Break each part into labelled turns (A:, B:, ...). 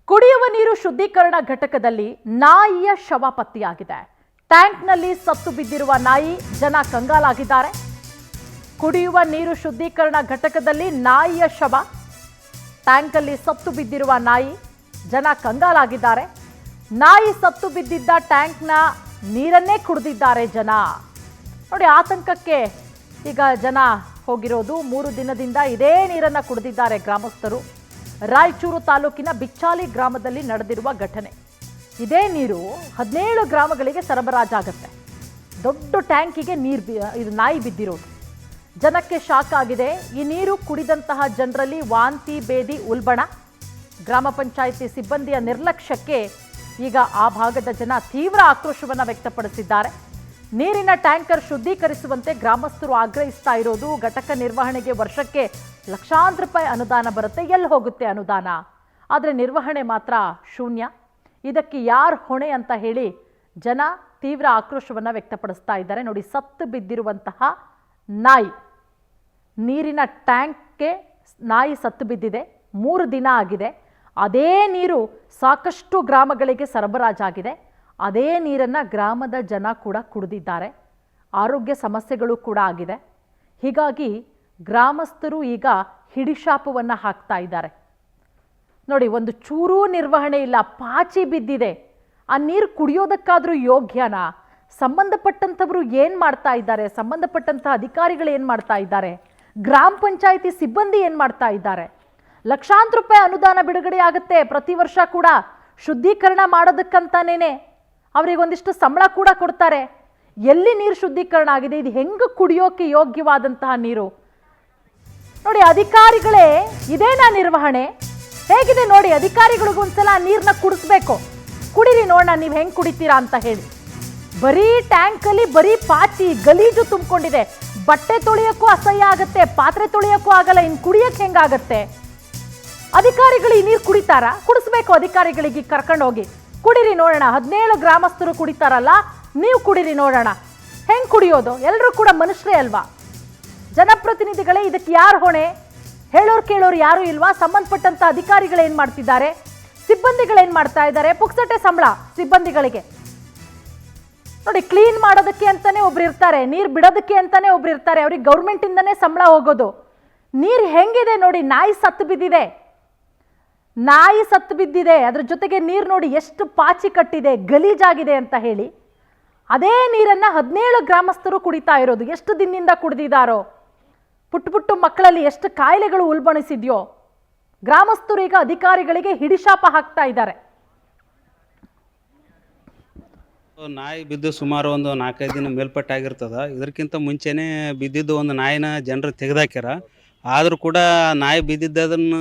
A: ಕುಡಿಯುವ ನೀರು ಶುದ್ಧೀಕರಣ ಘಟಕದಲ್ಲಿ ನಾಯಿಯ ಶವ ಪತ್ತೆಯಾಗಿದೆ. ಟ್ಯಾಂಕ್ನಲ್ಲಿ ಸತ್ತು ಬಿದ್ದಿರುವ ನಾಯಿ, ಜನ ಕಂಗಾಲಾಗಿದ್ದಾರೆ. ಕುಡಿಯುವ ನೀರು ಶುದ್ಧೀಕರಣ ಘಟಕದಲ್ಲಿ ನಾಯಿಯ ಶವ, ಟ್ಯಾಂಕಲ್ಲಿ ಸತ್ತು ಬಿದ್ದಿರುವ ನಾಯಿ, ಜನ ಕಂಗಾಲಾಗಿದ್ದಾರೆ. ನಾಯಿ ಸತ್ತು ಬಿದ್ದಿದ್ದ ಟ್ಯಾಂಕ್ನ ನೀರನ್ನೇ ಕುಡಿದಿದ್ದಾರೆ ಜನ. ನೋಡಿ, ಆತಂಕಕ್ಕೆ ಈಗ ಜನ ಹೋಗಿರೋದು. 3 ದಿನದಿಂದ ಇದೇ ನೀರನ್ನು ಕುಡಿದಿದ್ದಾರೆ ಗ್ರಾಮಸ್ಥರು. ರಾಯಚೂರು ತಾಲೂಕಿನ ಬಿಚ್ಚಾಲಿ ಗ್ರಾಮದಲ್ಲಿ ನಡೆದಿರುವ ಘಟನೆ. ಇದೇ ನೀರು 17 ಗ್ರಾಮಗಳಿಗೆ ಸರಬರಾಜಾಗುತ್ತೆ. ದೊಡ್ಡ ಟ್ಯಾಂಕಿಗೆ ಇದು ನಾಯಿ ಬಿದ್ದಿರೋದು. ಜನಕ್ಕೆ ಶಾಕ್ ಆಗಿದೆ. ಈ ನೀರು ಕುಡಿದಂತಹ ಜನರಲ್ಲಿ ವಾಂತಿ, ಬೇದಿ, ಉಲ್ಬಣ. ಗ್ರಾಮ ಪಂಚಾಯಿತಿ ಸಿಬ್ಬಂದಿಯ ನಿರ್ಲಕ್ಷ್ಯಕ್ಕೆ ಈಗ ಆ ಭಾಗದ ಜನ ತೀವ್ರ ಆಕ್ರೋಶವನ್ನು ವ್ಯಕ್ತಪಡಿಸಿದ್ದಾರೆ. ನೀರಿನ ಟ್ಯಾಂಕರ್ ಶುದ್ಧೀಕರಿಸುವಂತೆ ಗ್ರಾಮಸ್ಥರು ಆಗ್ರಹಿಸ್ತಾ ಇರೋದು. ಘಟಕ ನಿರ್ವಹಣೆಗೆ ವರ್ಷಕ್ಕೆ ಲಕ್ಷಾಂತರ ರೂಪಾಯಿ ಅನುದಾನ ಬರುತ್ತೆ. ಎಲ್ಲಿ ಹೋಗುತ್ತೆ ಅನುದಾನ? ಆದರೆ ನಿರ್ವಹಣೆ ಮಾತ್ರ ಶೂನ್ಯ. ಇದಕ್ಕೆ ಯಾರು ಹೊಣೆ ಅಂತ ಹೇಳಿ ಜನ ತೀವ್ರ ಆಕ್ರೋಶವನ್ನು ವ್ಯಕ್ತಪಡಿಸ್ತಾ ಇದ್ದಾರೆ. ನೋಡಿ, ಸತ್ತು ಬಿದ್ದಿರುವಂತಹ ನಾಯಿ, ನೀರಿನ ಟ್ಯಾಂಕ್ಗೆ ನಾಯಿ ಸತ್ತು ಬಿದ್ದಿದೆ. 3 ದಿನ ಆಗಿದೆ. ಅದೇ ನೀರು ಸಾಕಷ್ಟು ಗ್ರಾಮಗಳಿಗೆ ಸರಬರಾಜಾಗಿದೆ. ಅದೇ ನೀರನ್ನು ಗ್ರಾಮದ ಜನ ಕೂಡ ಕುಡಿದಿದ್ದಾರೆ. ಆರೋಗ್ಯ ಸಮಸ್ಯೆಗಳು ಕೂಡ ಆಗಿದೆ. ಹೀಗಾಗಿ ಗ್ರಾಮಸ್ಥರು ಈಗ ಹಿಡಿಶಾಪವನ್ನು ಹಾಕ್ತಾ ಇದ್ದಾರೆ. ನೋಡಿ, ಒಂದು ಚೂರೂ ನಿರ್ವಹಣೆ ಇಲ್ಲ, ಪಾಚಿ ಬಿದ್ದಿದೆ. ಆ ನೀರು ಕುಡಿಯೋದಕ್ಕಾದರೂ ಯೋಗ್ಯನಾ? ಸಂಬಂಧಪಟ್ಟಂಥವರು ಏನು ಮಾಡ್ತಾ ಇದ್ದಾರೆ? ಸಂಬಂಧಪಟ್ಟಂಥ ಅಧಿಕಾರಿಗಳು ಏನು ಮಾಡ್ತಾ ಇದ್ದಾರೆ? ಗ್ರಾಮ ಪಂಚಾಯಿತಿ ಸಿಬ್ಬಂದಿ ಏನು ಮಾಡ್ತಾ ಇದ್ದಾರೆ? ಲಕ್ಷಾಂತರ ರೂಪಾಯಿ ಅನುದಾನ ಬಿಡುಗಡೆ ಆಗುತ್ತೆ ಪ್ರತಿ ವರ್ಷ ಕೂಡ ಶುದ್ಧೀಕರಣ ಮಾಡೋದಕ್ಕಂತಾನೇನೆ. ಅವರಿಗೆ ಒಂದಿಷ್ಟು ಸಂಬಳ ಕೂಡ ಕೊಡ್ತಾರೆ. ಎಲ್ಲಿ ನೀರು ಶುದ್ಧೀಕರಣ ಆಗಿದೆ? ಇದು ಹೆಂಗೆ ಕುಡಿಯೋಕೆ ಯೋಗ್ಯವಾದಂತಹ ನೀರು? ನೋಡಿ, ಅಧಿಕಾರಿಗಳೇ ಇದೇನಾ ನಿರ್ವಹಣೆ? ಹೇಗಿದೆ ನೋಡಿ, ಅಧಿಕಾರಿಗಳಿಗೂ ಒಂದ್ಸಲ ನೀರನ್ನ ಕುಡಿಸ್ಬೇಕು. ಕುಡೀರಿ ನೋಡೋಣ ನೀವು ಹೆಂಗೆ ಕುಡಿತೀರಾ ಅಂತ ಹೇಳಿ. ಬರೀ ಟ್ಯಾಂಕಲ್ಲಿ ಬರೀ ಪಾಚಿ, ಗಲೀಜು ತುಂಬಿಕೊಂಡಿದೆ. ಬಟ್ಟೆ ತೊಳೆಯೋಕ್ಕೂ ಅಸಹ್ಯ ಆಗುತ್ತೆ, ಪಾತ್ರೆ ತೊಳೆಯೋಕ್ಕೂ ಆಗಲ್ಲ. ಇನ್ನು ಕುಡಿಯೋಕ್ಕೆ ಹೆಂಗಾಗತ್ತೆ? ಅಧಿಕಾರಿಗಳು ಈ ನೀರು ಕುಡಿತಾರಾ? ಕುಡಿಸ್ಬೇಕು. ಅಧಿಕಾರಿಗಳಿಗೆ ಕರ್ಕೊಂಡು ಹೋಗಿ ಕುಡೀರಿ ನೋಡೋಣ. 17 ಗ್ರಾಮಸ್ಥರು ಕುಡಿತಾರಲ್ಲ, ನೀವು ಕುಡೀರಿ ನೋಡೋಣ ಹೆಂಗೆ ಕುಡಿಯೋದು. ಎಲ್ಲರೂ ಕೂಡ ಮನುಷ್ಯರೇ ಅಲ್ವಾ? ಜನಪ್ರತಿನಿಧಿಗಳೇ ಇದಕ್ಕೆ ಯಾರು ಹೊಣೆ? ಹೇಳೋರು ಕೇಳೋರು ಯಾರು ಇಲ್ವಾ? ಸಂಬಂಧಪಟ್ಟಂತ ಅಧಿಕಾರಿಗಳು ಏನು ಮಾಡ್ತಿದ್ದಾರೆ? ಸಿಬ್ಬಂದಿಗಳೇನು ಮಾಡ್ತಾ ಇದ್ದಾರೆ? ಪುಕ್ಸಟೆ ಸಂಬಳ ಸಿಬ್ಬಂದಿಗಳಿಗೆ. ನೋಡಿ, ಕ್ಲೀನ್ ಮಾಡೋದಕ್ಕೆ ಅಂತಾನೆ ಒಬ್ರು ಇರ್ತಾರೆ, ನೀರು ಬಿಡೋದಕ್ಕೆ ಅಂತಾನೆ ಒಬ್ರು ಇರ್ತಾರೆ. ಅವ್ರಿಗೆ ಗೌರ್ಮೆಂಟಿಂದನೇ ಸಂಬಳ ಹೋಗೋದು. ನೀರು ಹೆಂಗಿದೆ ನೋಡಿ, ನಾಯಿ ಸತ್ತು ಬಿದ್ದಿದೆ. ನಾಯಿ ಸತ್ತು ಬಿದ್ದಿದೆ. ಅದ್ರ ಜೊತೆಗೆ ನೀರು ನೋಡಿ ಎಷ್ಟು ಪಾಚಿ ಕಟ್ಟಿದೆ, ಗಲೀಜಾಗಿದೆ ಅಂತ ಹೇಳಿ. ಅದೇ ನೀರನ್ನು 17 ಗ್ರಾಮಸ್ಥರು ಕುಡಿತಾ ಇರೋದು. ಎಷ್ಟು ದಿನದಿಂದ ಕುಡಿದಿದ್ದಾರೋ? ಪುಟ್ಟು ಮಕ್ಕಳಲ್ಲಿ ಎಷ್ಟು ಕಾಯಿಲೆಗಳು ಉಲ್ಬಣಿಸಿದ್ಯೋ. ಗ್ರಾಮಸ್ಥರು ಈಗ ಅಧಿಕಾರಿಗಳಿಗೆ ಹಿಡಿಶಾಪ ಹಾಕ್ತಾ ಇದ್ದಾರೆ.
B: ನಾಯಿ ಬಿದ್ದು ಸುಮಾರು ಒಂದು 4-5 ದಿನ ಮೇಲ್ಪಟ್ಟಾಗಿರ್ತದ. ಇದಕ್ಕಿಂತ ಮುಂಚೆನೇ ಬಿದ್ದಿದ್ದು ಒಂದು ನಾಯಿನ ಜನರು ತೆಗೆದಾಕ್ಯಾರ. ಆದರೂ ಕೂಡ ನಾಯಿ ಬಿದ್ದಿದ್ದದನ್ನು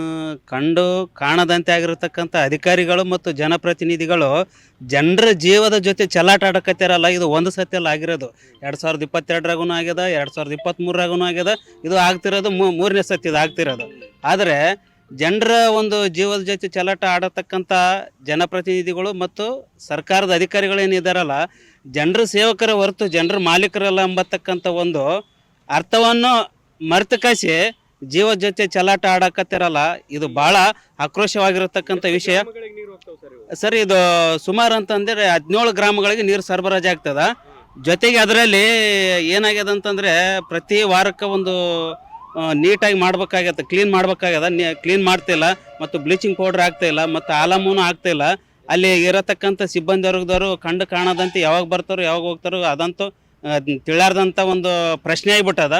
B: ಕಂಡು ಕಾಣದಂತೆ ಆಗಿರತಕ್ಕಂಥ ಅಧಿಕಾರಿಗಳು ಮತ್ತು ಜನಪ್ರತಿನಿಧಿಗಳು ಜನರ ಜೀವದ ಜೊತೆ ಚೆಲ್ಲಾಟ ಆಡಕತ್ತಾರಲ್ಲ. ಇದು ಒಂದು ಸತಿಯಲ್ಲಿ ಆಗಿರೋದು. 2022ರಾಗೂ ಆಗ್ಯದ, 2023ರಾಗೂ ಆಗ್ಯದ. ಇದು ಆಗ್ತಿರೋದು 3ನೇ ಸತಿ ಇದು ಆಗ್ತಿರೋದು. ಆದರೆ ಜನರ ಒಂದು ಜೀವದ ಜೊತೆ ಚೆಲ್ಲಾಟ ಆಡತಕ್ಕಂಥ ಜನಪ್ರತಿನಿಧಿಗಳು ಮತ್ತು ಸರ್ಕಾರದ ಅಧಿಕಾರಿಗಳು ಏನಿದ್ದಾರಲ್ಲ, ಜನರ ಸೇವಕರ ಹೊರತು ಜನರ ಮಾಲೀಕರಲ್ಲ ಎಂಬತಕ್ಕಂಥ ಒಂದು ಅರ್ಥವನ್ನು ಮರೆತುಕಾಸಿ ಜೀವದ ಜೊತೆ ಚೆಲ್ಲಾಟ ಆಡಕತ್ತಿರಲ್ಲ. ಇದು ಭಾಳ ಆಕ್ರೋಶವಾಗಿರತಕ್ಕಂಥ ವಿಷಯ ಸರ್. ಇದು ಸುಮಾರು ಅಂತಂದರೆ 17 ಗ್ರಾಮಗಳಿಗೆ ನೀರು ಸರಬರಾಜು ಆಗ್ತದ. ಜೊತೆಗೆ ಅದರಲ್ಲಿ ಏನಾಗ್ಯದ ಅಂತಂದರೆ ಪ್ರತಿ ವಾರಕ್ಕೆ ಒಂದು ನೀಟಾಗಿ ಮಾಡ್ಬೇಕಾಗತ್ತೆ, ಕ್ಲೀನ್ ಮಾಡ್ಬೇಕಾಗ್ಯದ. ಕ್ಲೀನ್ ಮಾಡ್ತಿಲ್ಲ, ಮತ್ತು ಬ್ಲೀಚಿಂಗ್ ಪೌಡ್ರ್ ಆಗ್ತಾಯಿಲ್ಲ, ಮತ್ತು ಆಲಮೂನು ಆಗ್ತಾಯಿಲ್ಲ. ಅಲ್ಲಿ ಇರತಕ್ಕಂಥ ಸಿಬ್ಬಂದಿ ವರ್ಗದವರು ಕಂಡು ಕಾಣದಂತೆ ಯಾವಾಗ ಬರ್ತಾರೋ ಯಾವಾಗ ಹೋಗ್ತಾರೋ ಅದಂತೂ ತಿಳಿಯಾರ್ದಂಥ ಒಂದು ಪ್ರಶ್ನೆ ಆಗಿಬಿಟ್ಟದ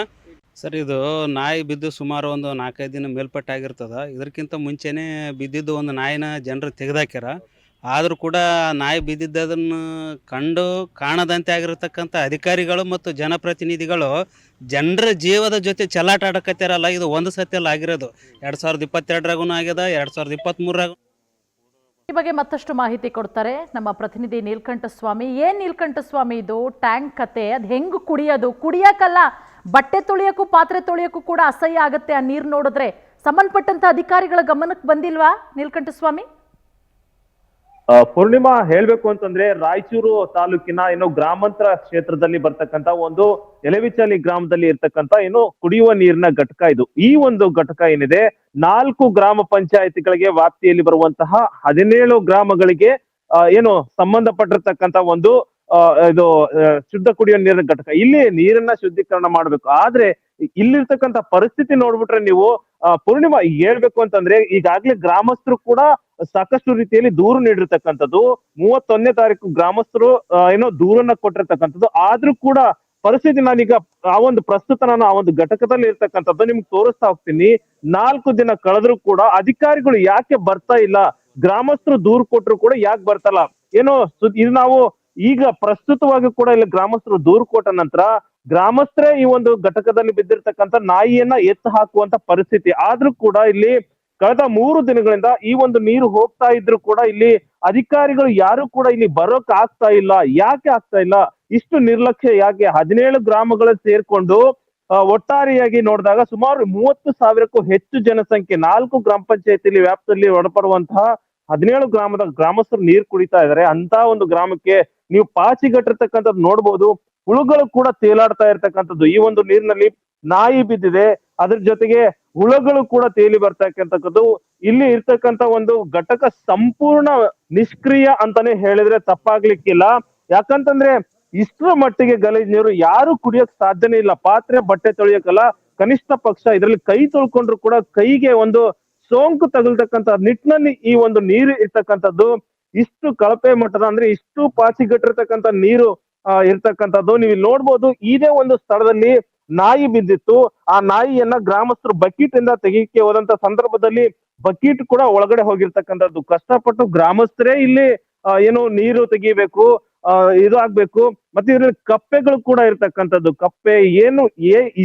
B: ಸರ್. ಇದು ನಾಯಿ ಬಿದ್ದು ಸುಮಾರು ಒಂದು 4-5 ದಿನ ಮೇಲ್ಪಟ್ಟಾಗಿರ್ತದ. ಇದಕ್ಕಿಂತ ಮುಂಚೆನೇ ಬಿದ್ದಿದ್ದು ಒಂದು ನಾಯಿನ ಜನರು ತೆಗೆದಾಕ್ಯಾರ. ಆದರೂ ಕೂಡ ನಾಯಿ ಬಿದ್ದಿದ್ದದನ್ನು ಕಂಡು ಕಾಣದಂತೆ ಆಗಿರತಕ್ಕಂಥ ಅಧಿಕಾರಿಗಳು ಮತ್ತು ಜನಪ್ರತಿನಿಧಿಗಳು ಜನರ ಜೀವದ ಜೊತೆ ಚೆಲ್ಲಾಟ ಆಡಕತ್ತಾರಲ್ಲ. ಇದು ಒಂದು ಸತಿಯಲ್ಲಿ ಆಗಿರೋದು. 2022ರಾಗೂ ಆಗ್ಯದ, 2023ರಾಗೂ.
A: ಈ ಬಗ್ಗೆ ಮತ್ತಷ್ಟು ಮಾಹಿತಿ ಕೊಡ್ತಾರೆ ನಮ್ಮ ಪ್ರತಿನಿಧಿ ನೀಲಕಂಠ ಸ್ವಾಮಿ. ಏನು ನೀಲಕಂಠ ಸ್ವಾಮಿ, ಇದು ಟ್ಯಾಂಕ್ ಕತೆ, ಅದು ಹೆಂಗೆ ಕುಡಿಯೋದು? ಕುಡಿಯೋಕ್ಕಲ್ಲ, ಬಟ್ಟೆ ತೊಳೆಯೋಕ್ಕೂ ಪಾತ್ರೆ ತೊಳೆಯೋಕ್ಕೂ ಕೂಡ ಅಸಹ್ಯ ಆಗುತ್ತೆ ಆ ನೀರು ನೋಡಿದ್ರೆ. ಸಂಬಂಧಪಟ್ಟಂಥ ಅಧಿಕಾರಿಗಳ ಗಮನಕ್ಕೆ ಬಂದಿಲ್ವಾ ನೀಲಕಂಠ ಸ್ವಾಮಿ?
C: ಪೂರ್ಣಿಮಾ ಹೇಳ್ಬೇಕು ಅಂತಂದ್ರೆ ರಾಯಚೂರು ತಾಲೂಕಿನ ಏನು ಗ್ರಾಮಾಂತರ ಕ್ಷೇತ್ರದಲ್ಲಿ ಬರ್ತಕ್ಕಂತ ಒಂದು ಎಲೆವಿಚಲಿ ಗ್ರಾಮದಲ್ಲಿ ಇರ್ತಕ್ಕಂತ ಏನು ಕುಡಿಯುವ ನೀರಿನ ಘಟಕ ಇದು. ಈ ಒಂದು ಘಟಕ ಏನಿದೆ 4 ಗ್ರಾಮ ಪಂಚಾಯತಿಗಳಿಗೆ ವ್ಯಾಪ್ತಿಯಲ್ಲಿ ಬರುವಂತಹ 17 ಗ್ರಾಮಗಳಿಗೆ ಏನು ಸಂಬಂಧಪಟ್ಟಿರ್ತಕ್ಕಂತ ಒಂದು ಇದು ಶುದ್ಧ ಕುಡಿಯುವ ನೀರಿನ ಘಟಕ. ಇಲ್ಲಿ ನೀರನ್ನ ಶುದ್ಧೀಕರಣ ಮಾಡ್ಬೇಕು. ಆದ್ರೆ ಇಲ್ಲಿರ್ತಕ್ಕಂಥ ಪರಿಸ್ಥಿತಿ ನೋಡ್ಬಿಟ್ರೆ ನೀವು ಪೂರ್ಣಿಮಾ ಹೇಳ್ಬೇಕು ಅಂತಂದ್ರೆ ಈಗಾಗ್ಲೇ ಗ್ರಾಮಸ್ಥರು ಕೂಡ ಸಾಕಷ್ಟು ರೀತಿಯಲ್ಲಿ ದೂರು ನೀಡಿರ್ತಕ್ಕಂಥದ್ದು. 31ನೇ ತಾರೀಕು ಗ್ರಾಮಸ್ಥರು ಏನೋ ದೂರನ್ನ ಕೊಟ್ಟಿರ್ತಕ್ಕಂಥದ್ದು. ಆದ್ರೂ ಕೂಡ ಪರಿಸ್ಥಿತಿ ನಾನೀಗ ಆ ಒಂದು ಪ್ರಸ್ತುತ ನಾನು ಆ ಒಂದು ಘಟಕದಲ್ಲಿ ಇರ್ತಕ್ಕಂಥದ್ದು ನಿಮ್ಗೆ ತೋರಿಸ್ತಾ ಹೋಗ್ತೀನಿ. 4 ದಿನ ಕಳೆದ್ರು ಕೂಡ ಅಧಿಕಾರಿಗಳು ಯಾಕೆ ಬರ್ತಾ ಇಲ್ಲ, ಗ್ರಾಮಸ್ಥರು ದೂರು ಕೊಟ್ರು ಕೂಡ ಯಾಕೆ ಬರ್ತಲ್ಲ ಏನೋ ಇದು ನಾವು ಈಗ ಪ್ರಸ್ತುತವಾಗಿ ಕೂಡ ಇಲ್ಲಿ ಗ್ರಾಮಸ್ಥರು ದೂರು ಕೊಟ್ಟ ನಂತರ ಗ್ರಾಮಸ್ಥರೇ ಈ ಒಂದು ಘಟಕದಲ್ಲಿ ಬಿದ್ದಿರ್ತಕ್ಕಂಥ ನಾಯಿಯನ್ನ ಎತ್ತು ಹಾಕುವಂತ ಪರಿಸ್ಥಿತಿ. ಆದ್ರೂ ಕೂಡ ಇಲ್ಲಿ ಕಳೆದ 3 ದಿನಗಳಿಂದ ಈ ಒಂದು ನೀರು ಹೋಗ್ತಾ ಇದ್ರು ಕೂಡ ಇಲ್ಲಿ ಅಧಿಕಾರಿಗಳು ಯಾರು ಕೂಡ ಇಲ್ಲಿ ಬರೋಕ್ ಆಗ್ತಾ ಇಲ್ಲ. ಯಾಕೆ ಆಗ್ತಾ ಇಲ್ಲ, ಇಷ್ಟು ನಿರ್ಲಕ್ಷ್ಯ ಯಾಕೆ? 17 ಗ್ರಾಮಗಳು ಸೇರ್ಕೊಂಡು ಒಟ್ಟಾರೆಯಾಗಿ ನೋಡಿದಾಗ ಸುಮಾರು 30,000ಕ್ಕೂ ಹೆಚ್ಚು ಜನಸಂಖ್ಯೆ 4 ಗ್ರಾಮ ಪಂಚಾಯತಿಲಿ ವ್ಯಾಪ್ತಿಯಲ್ಲಿ ಒಳಪಡುವಂತಹ 17 ಗ್ರಾಮದ ಗ್ರಾಮಸ್ಥರು ನೀರು ಕುಡಿತಾ ಇದಾರೆ. ಅಂತ ಒಂದು ಗ್ರಾಮಕ್ಕೆ ನೀವು ಪಾಚಿಗಟ್ಟಿರ್ತಕ್ಕಂಥದ್ದು ನೋಡ್ಬೋದು. ಹುಳುಗಳು ಕೂಡ ತೇಲಾಡ್ತಾ ಇರ್ತಕ್ಕಂಥದ್ದು. ಈ ಒಂದು ನೀರಿನಲ್ಲಿ ನಾಯಿ ಬಿದ್ದಿದೆ, ಅದ್ರ ಜೊತೆಗೆ ಹುಳುಗಳು ಕೂಡ ತೇಲಿ ಬರ್ತಕ್ಕಂಥದ್ದು. ಇಲ್ಲಿ ಇರ್ತಕ್ಕಂಥ ಒಂದು ಘಟಕ ಸಂಪೂರ್ಣ ನಿಷ್ಕ್ರಿಯ ಅಂತಾನೆ ಹೇಳಿದ್ರೆ ತಪ್ಪಾಗ್ಲಿಕ್ಕಿಲ್ಲ. ಯಾಕಂತಂದ್ರೆ ಇಷ್ಟರ ಮಟ್ಟಿಗೆ ಗಲೀಜ್ ನೀರು ಯಾರು ಕುಡಿಯೋಕ್ ಸಾಧ್ಯನೇ ಇಲ್ಲ. ಪಾತ್ರೆ ಬಟ್ಟೆ ತೊಳಿಯಕ್ಕಲ್ಲ, ಕನಿಷ್ಠ ಪಕ್ಷ ಇದರಲ್ಲಿ ಕೈ ತೊಳ್ಕೊಂಡ್ರು ಕೂಡ ಕೈಗೆ ಒಂದು ಸೋಂಕು ತಗಲ್ತಕ್ಕಂಥ ನಿಟ್ಟಿನಲ್ಲಿ ಈ ಒಂದು ನೀರು ಇರ್ತಕ್ಕಂಥದ್ದು. ಇಷ್ಟು ಕಳಪೆ ಮಟ್ಟದ ಅಂದ್ರೆ ಇಷ್ಟು ಪಾಚಿಗಟ್ಟಿರ್ತಕ್ಕಂಥ ನೀರು ಇರ್ತಕ್ಕಂಥದ್ದು ನೀವು ಇಲ್ಲಿ ನೋಡ್ಬೋದು. ಇದೇ ಒಂದು ಸ್ಥಳದಲ್ಲಿ ನಾಯಿ ಬಿದ್ದಿತ್ತು. ಆ ನಾಯಿಯನ್ನ ಗ್ರಾಮಸ್ಥರು ಬಕೀಟ್ ಇಂದ ತೆಗಿಯಕ್ಕೆ ಹೋದಂತ ಸಂದರ್ಭದಲ್ಲಿ ಬಕೀಟ್ ಕೂಡ ಒಳಗಡೆ ಹೋಗಿರ್ತಕ್ಕಂಥದ್ದು. ಕಷ್ಟಪಟ್ಟು ಗ್ರಾಮಸ್ಥರೇ ಇಲ್ಲಿ ಏನು ನೀರು ತೆಗಿಬೇಕು, ಇದು ಆಗ್ಬೇಕು. ಮತ್ತೆ ಇದ್ರಲ್ಲಿ ಕಪ್ಪೆಗಳು ಕೂಡ ಇರ್ತಕ್ಕಂಥದ್ದು. ಕಪ್ಪೆ ಏನು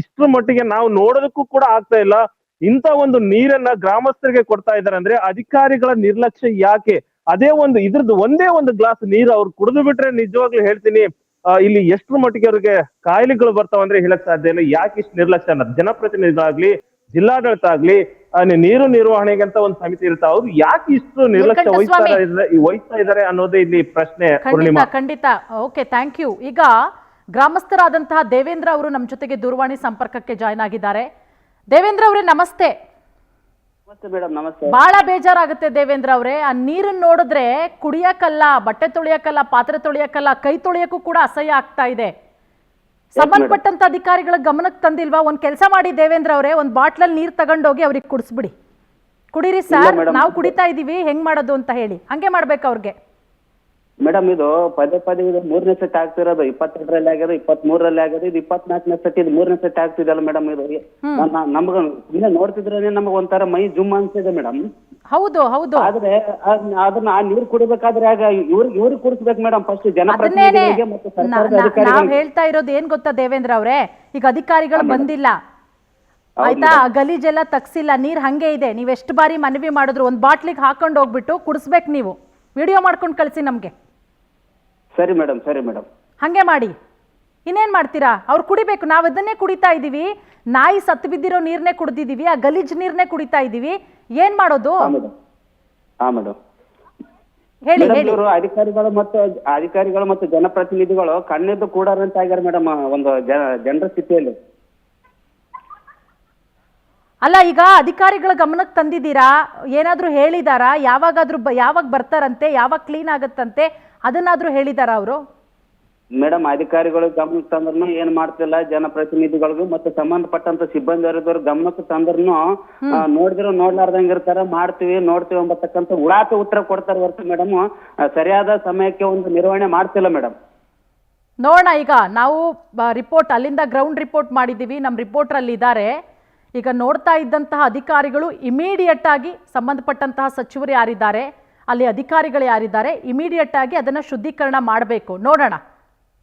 C: ಇಷ್ಟ್ರ ಮಟ್ಟಿಗೆ ನಾವು ನೋಡೋದಕ್ಕೂ ಕೂಡ ಆಗ್ತಾ ಇಲ್ಲ. ಇಂತ ಒಂದು ನೀರನ್ನ ಗ್ರಾಮಸ್ಥರಿಗೆ ಕೊಡ್ತಾ ಇದ್ದಾರೆ ಅಂದ್ರೆ ಅಧಿಕಾರಿಗಳ ನಿರ್ಲಕ್ಷ್ಯ ಯಾಕೆ? ಅದೇ ಒಂದು ಇದ್ರದ್ದು ಒಂದೇ ಒಂದು ಗ್ಲಾಸ್ ನೀರು ಅವ್ರು ಕುಡಿದು ಬಿಟ್ರೆ ನಿಜವಾಗ್ಲೂ ಹೇಳ್ತೀನಿ ಇಲ್ಲಿ ಎಷ್ಟ್ರ ಮಟ್ಟಿಗೆ ಅವ್ರಿಗೆ ಕಾಯಿಲೆಗಳು ಬರ್ತಾವ ಅಂದ್ರೆ ಹೇಳಕ್ ಸಾಧ್ಯ ಇಲ್ಲ. ಯಾಕೆ ಇಷ್ಟು ನಿರ್ಲಕ್ಷ್ಯ ಅನ್ನೋದು ಜನಪ್ರತಿನಿಧಿಗಳಾಗ್ಲಿ ಜಿಲ್ಲಾಡಳಿತ ಆಗ್ಲಿ ನೀರು ನಿರ್ವಹಣೆಗೆ ಅಂತ ಒಂದು ಸಮಿತಿ ಇರ್ತಾವ, ಅವ್ರು ಯಾಕೆ ಇಷ್ಟು ನಿರ್ಲಕ್ಷ್ಯ ವಹಿಸ್ತಾ ಇದಾರೆ ಅನ್ನೋದೇ ಇಲ್ಲಿ ಪ್ರಶ್ನೆ.
A: ಖಂಡಿತ. Okay, thank you. ಈಗ ಗ್ರಾಮಸ್ಥರಾದಂತಹ ದೇವೇಂದ್ರ ಅವರು ನಮ್ಮ ಜೊತೆಗೆ ದೂರವಾಣಿ ಸಂಪರ್ಕಕ್ಕೆ ಜಾಯ್ನ್ ಆಗಿದ್ದಾರೆ. ದೇವೇಂದ್ರ ಅವರೇ ನಮಸ್ತೆ.
D: ಮೇಡಮ್ ನಮಸ್ತೆ.
A: ಬಹಳ ಬೇಜಾರಾಗುತ್ತೆ ದೇವೇಂದ್ರ ಅವರೇ, ಆ ನೀರನ್ನ ನೋಡಿದ್ರೆ ಕುಡಿಯಕ್ಕಲ್ಲ, ಬಟ್ಟೆ ತೊಳಿಯಕ್ಕಲ್ಲ, ಪಾತ್ರೆ ತೊಳಿಯಕ್ಕಲ್ಲ, ಕೈ ತೊಳಿಯಕ್ಕೂ ಕೂಡ ಅಸಹ್ಯ ಆಗ್ತಾ ಇದೆ. ಸಂಬಂಧಪಟ್ಟಂತ ಅಧಿಕಾರಿಗಳ ಗಮನಕ್ಕೆ ತಂದಿಲ್ವಾ? ಒಂದ್ ಕೆಲಸ ಮಾಡಿ ದೇವೇಂದ್ರ ಅವರೇ, ಒಂದ್ ಬಾಟ್ಲಲ್ಲಿ ನೀರ್ ತಗೊಂಡೋಗಿ ಅವ್ರಿಗೆ ಕುಡಿಸ್ಬಿಡಿ. ಕುಡೀರಿ ಸರ್, ನಾವು ಕುಡಿತಾ ಇದೀವಿ, ಹೆಂಗ್ ಮಾಡೋದು ಅಂತ ಹೇಳಿ ಹಂಗೆ ಮಾಡ್ಬೇಕು ಅವ್ರಿಗೆ.
D: ಮೇಡಮ್ ಇದು ಪದೇ ಪದೇ ಇದು 3ನೇ ಸೆಟ್ ಆಗ್ತಿರೋದು. 22ರಲ್ಲಿ ಆಗ್ಯದ, 23ರಲ್ಲಿ ಆಗ್ಯದ, ಇದು 24ನೇ ಸೆಟ್, ಇದು 3ನೇ ಸೆಟ್ ಆಗ್ತಿದಲ್ಲ ಮೇಡಮ್. ಇದು ನಮ್ಗ ಸುಮ್ಮನೆ ನೋಡ್ತಿದ್ರೆ ನಮಗ ಒಂಥರ ಮೈ ಜುಮ್ ಅನ್ಸಿದೆ ಮೇಡಮ್.
A: ಹೌದು ಹೌದು.
D: ಆದ್ರೆ ಅದನ್ನ ಆ ನೀರ್ ಕುಡಿಬೇಕಾದ್ರೆ ಆಗ ಇವ್ರಿಗೆ ಕುಡಿಸ್ಬೇಕು ಮೇಡಮ್ ಫಸ್ಟ್, ಜನಪ್ರತಿನಿಧಿಗಳಿಗೆ ಮತ್ತೆ ಸರ್ಕಾರದ ಅಧಿಕಾರಿಗಳಿಗೆ.
A: ನಾವ್ ಹೇಳ್ತಾ ಇರೋದು ಏನ್ ಗೊತ್ತಾ ದೇವೇಂದ್ರ ಅವರೇ, ಈಗ ಅಧಿಕಾರಿಗಳು ಬಂದಿಲ್ಲ ಆಯ್ತಾ, ಗಲೀಜೆಲ್ಲ ತಗ್ಸಿಲ್ಲ, ನೀರ್ ಹಂಗೆ ಇದೆ. ನೀವ್ ಎಷ್ಟು ಬಾರಿ ಮನವಿ ಮಾಡಿದ್ರು ಒಂದ್ ಬಾಟ್ಲಿಗೆ ಹಾಕೊಂಡು ಹೋಗ್ಬಿಟ್ಟು ಕುಡಿಸ್ಬೇಕು. ನೀವು ವಿಡಿಯೋ ಮಾಡ್ಕೊಂಡು ಕಳ್ಸಿ ನಮ್ಗೆ.
D: ಸರಿ ಮೇಡಮ್, ಸರಿ ಮೇಡಮ್,
A: ಹಂಗೆ ಮಾಡಿ. ಇನ್ನೇನ್ ಮಾಡ್ತೀರಾ? ಅವ್ರು ಕುಡಿಬೇಕು, ನಾವ್ ಅದನ್ನೇ ಕುಡಿತಾ ಇದೀವಿ. ನಾಯಿ ಸತ್ತು ಬಿದ್ದಿರೋ ನೀರ್ನೇ ಕುಡ್ದಿದೀವಿ, ಆ ಗಲೀಜ್ ನೀರ್ನೇ ಕುಡಿತಾ ಇದೀವಿ. ಏನ್ ಮಾಡೋದು? ಹೇಳಿ ಹೇಳಿ.
D: ಅಧಿಕಾರಿಗಳು ಮತ್ತು ಜನಪ್ರತಿನಿಧಿಗಳು ಕಣ್ಣೆದ್ದು ಕೂಡಾರಂತ ಆಗ್ಯಾರ ಮೇಡಮ್ ಒಂದು ಜನರ ಸ್ಥಿತಿಯಲ್ಲಿ.
A: ಅಲ್ಲ, ಈಗ ಅಧಿಕಾರಿಗಳ ಗಮನಕ್ಕೆ ತಂದಿದ್ದೀರಾ? ಏನಾದ್ರೂ ಹೇಳಿದಾರಾ? ಯಾವಾಗ ಬರ್ತಾರಂತೆ, ಯಾವಾಗ ಕ್ಲೀನ್ ಆಗತ್ತಂತೆ, ಅದನ್ನಾದ್ರೂ ಹೇಳಿದಾರ ಅವರು?
D: ಮೇಡಮ್ ಅಧಿಕಾರಿಗಳು ಗಮನಕ್ಕೆ ತಂದ್ರೂ ಏನ್ ಮಾಡ್ತಿಲ್ಲ, ಜನಪ್ರತಿನಿಧಿಗಳಿಗೂ ಮತ್ತೆ ಸಂಬಂಧಪಟ್ಟಂತ ಸಿಬ್ಬಂದಿ ವರ್ಗದವ್ರ ಗಮನಕ್ಕೆ ತಂದ್ರೂ ನೋಡಿದ್ರು ನೋಡ್ಲಾರ್ದಂಗ ಇರ್ತಾರ. ಮಾಡ್ತೀವಿ ನೋಡ್ತೀವಿ ಅಂಬತಕ್ಕಂತ ಉಡಾತ ಉತ್ತರ ಕೊಡ್ತಾರೆ ಹೊರತು ಮೇಡಮ್ ಸರಿಯಾದ ಸಮಯಕ್ಕೆ ಒಂದು ನಿರ್ವಹಣೆ ಮಾಡ್ತಿಲ್ಲ ಮೇಡಮ್.
A: ನೋಡೋಣ, ಈಗ ನಾವು ರಿಪೋರ್ಟ್ ಅಲ್ಲಿಂದ ಗ್ರೌಂಡ್ ರಿಪೋರ್ಟ್ ಮಾಡಿದ್ದೀವಿ, ನಮ್ಮ ರಿಪೋರ್ಟ್ರಲ್ಲಿ ಇದ್ದಾರೆ. ಈಗ ನೋಡ್ತಾ ಇದ್ದಂತಹ ಅಧಿಕಾರಿಗಳು ಇಮಿಡಿಯೇಟ್ ಆಗಿ ಸಂಬಂಧಪಟ್ಟಂತಹ ಸಚಿವರು ಯಾರಿದ್ದಾರೆ, ಅಲ್ಲಿ ಅಧಿಕಾರಿಗಳು ಯಾರಿದ್ದಾರೆ, ಇಮಿಡಿಯೇಟ್ ಆಗಿ ಅದನ್ನು ಶುದ್ಧೀಕರಣ ಮಾಡಬೇಕು. ನೋಡೋಣ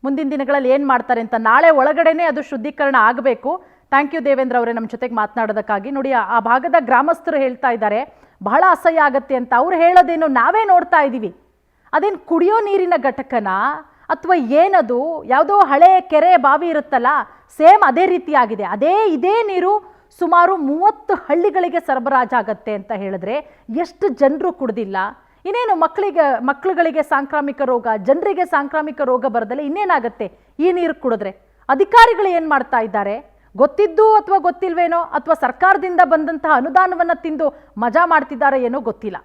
A: ಮುಂದಿನ ದಿನಗಳಲ್ಲಿ ಏನು ಮಾಡ್ತಾರೆ ಅಂತ. ನಾಳೆ ಒಳಗಡೆನೆ ಅದು ಶುದ್ಧೀಕರಣ ಆಗಬೇಕು. ಥ್ಯಾಂಕ್ ಯು ದೇವೇಂದ್ರ ಅವರೇ ನಮ್ಮ ಜೊತೆಗೆ ಮಾತನಾಡೋದಕ್ಕಾಗಿ. ನೋಡಿ, ಆ ಭಾಗದ ಗ್ರಾಮಸ್ಥರು ಹೇಳ್ತಾ ಇದ್ದಾರೆ ಬಹಳ ಅಸಹ್ಯ ಆಗತ್ತೆ ಅಂತ. ಅವ್ರು ಹೇಳೋದೇನು ನಾವೇ ನೋಡ್ತಾ ಇದ್ದೀವಿ. ಅದೇನು ಕುಡಿಯೋ ನೀರಿನ ಘಟಕನ ಅಥವಾ ಏನದು, ಯಾವುದೋ ಹಳೆ ಕೆರೆ ಬಾವಿ ಇರುತ್ತಲ್ಲ, ಸೇಮ್ ಅದೇ ರೀತಿಯಾಗಿದೆ. ಇದೇ ನೀರು ಸುಮಾರು 30 ಹಳ್ಳಿಗಳಿಗೆ ಸರಬರಾಜಾಗತ್ತೆ ಅಂತ ಹೇಳಿದ್ರೆ ಎಷ್ಟು ಜನರು ಕುಡ್ದಿಲ್ಲ? ಇನ್ನೇನು ಮಕ್ಕಳುಗಳಿಗೆ ಸಾಂಕ್ರಾಮಿಕ ರೋಗ, ಜನರಿಗೆ ಸಾಂಕ್ರಾಮಿಕ ರೋಗ ಬರದಲ್ಲೇ ಇನ್ನೇನಾಗತ್ತೆ ಈ ನೀರು ಕುಡಿದ್ರೆ? ಅಧಿಕಾರಿಗಳು ಏನ್ ಮಾಡ್ತಾ ಇದ್ದಾರೆ? ಗೊತ್ತಿದ್ದು ಅಥವಾ ಗೊತ್ತಿಲ್ವೇನೋ, ಅಥವಾ ಸರ್ಕಾರದಿಂದ ಬಂದಂತಹ ಅನುದಾನವನ್ನ ತಿಂದು ಮಜಾ ಮಾಡ್ತಿದ್ದಾರೆ ಏನೋ ಗೊತ್ತಿಲ್ಲ.